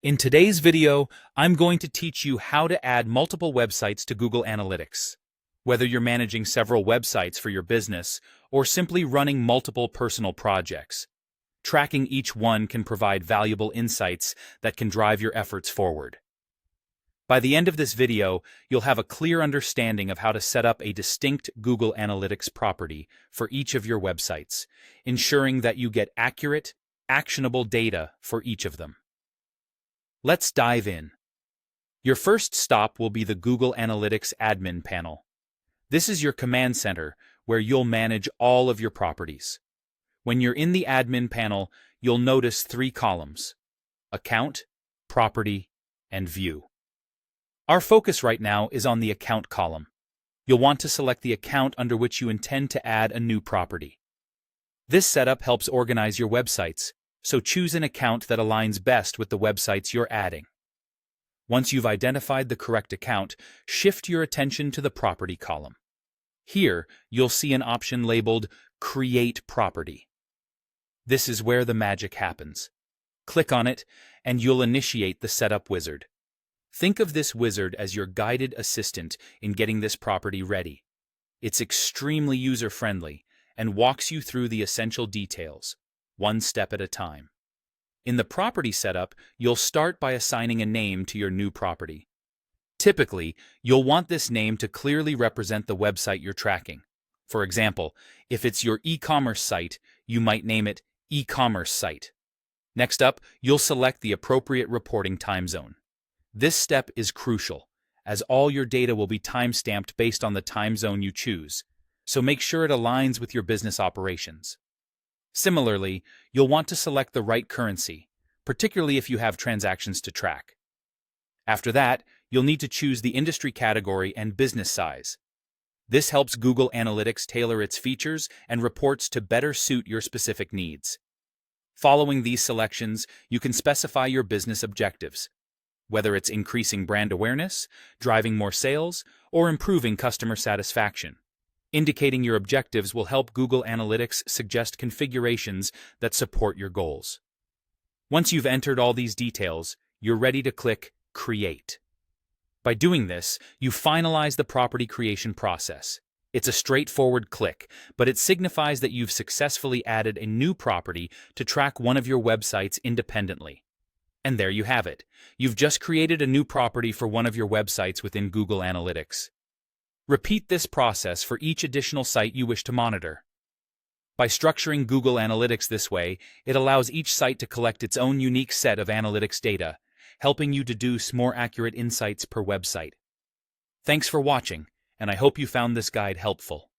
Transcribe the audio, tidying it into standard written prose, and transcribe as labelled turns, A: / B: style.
A: In today's video, I'm going to teach you how to add multiple websites to Google Analytics. Whether you're managing several websites for your business or simply running multiple personal projects, tracking each one can provide valuable insights that can drive your efforts forward. By the end of this video, you'll have a clear understanding of how to set up a distinct Google Analytics property for each of your websites, ensuring that you get accurate, actionable data for each of them. Let's dive in. Your first stop will be the Google Analytics Admin panel. This is your command center where you'll manage all of your properties. When you're in the Admin panel, you'll notice three columns: Account, Property, and View. Our focus right now is on the Account column. You'll want to select the account under which you intend to add a new property. This setup helps organize your websites, so choose an account that aligns best with the websites you're adding. Once you've identified the correct account, shift your attention to the Property column. Here, you'll see an option labeled Create Property. This is where the magic happens. Click on it, and you'll initiate the setup wizard. Think of this wizard as your guided assistant in getting this property ready. It's extremely user-friendly and walks you through the essential details, one step at a time. In the property setup, you'll start by assigning a name to your new property. Typically, you'll want this name to clearly represent the website you're tracking. For example, if it's your e-commerce site, you might name it e-commerce site. Next up, you'll select the appropriate reporting time zone. This step is crucial, as all your data will be time-stamped based on the time zone you choose, so make sure it aligns with your business operations. Similarly, you'll want to select the right currency, particularly if you have transactions to track. After that, you'll need to choose the industry category and business size. This helps Google Analytics tailor its features and reports to better suit your specific needs. Following these selections, you can specify your business objectives, whether it's increasing brand awareness, driving more sales, or improving customer satisfaction. Indicating your objectives will help Google Analytics suggest configurations that support your goals. Once you've entered all these details, you're ready to click Create. By doing this, you finalize the property creation process. It's a straightforward click, but it signifies that you've successfully added a new property to track one of your websites independently. And there you have it. You've just created a new property for one of your websites within Google Analytics. Repeat this process for each additional site you wish to monitor. By structuring Google Analytics this way, it allows each site to collect its own unique set of analytics data, helping you deduce more accurate insights per website. Thanks for watching, and I hope you found this guide helpful.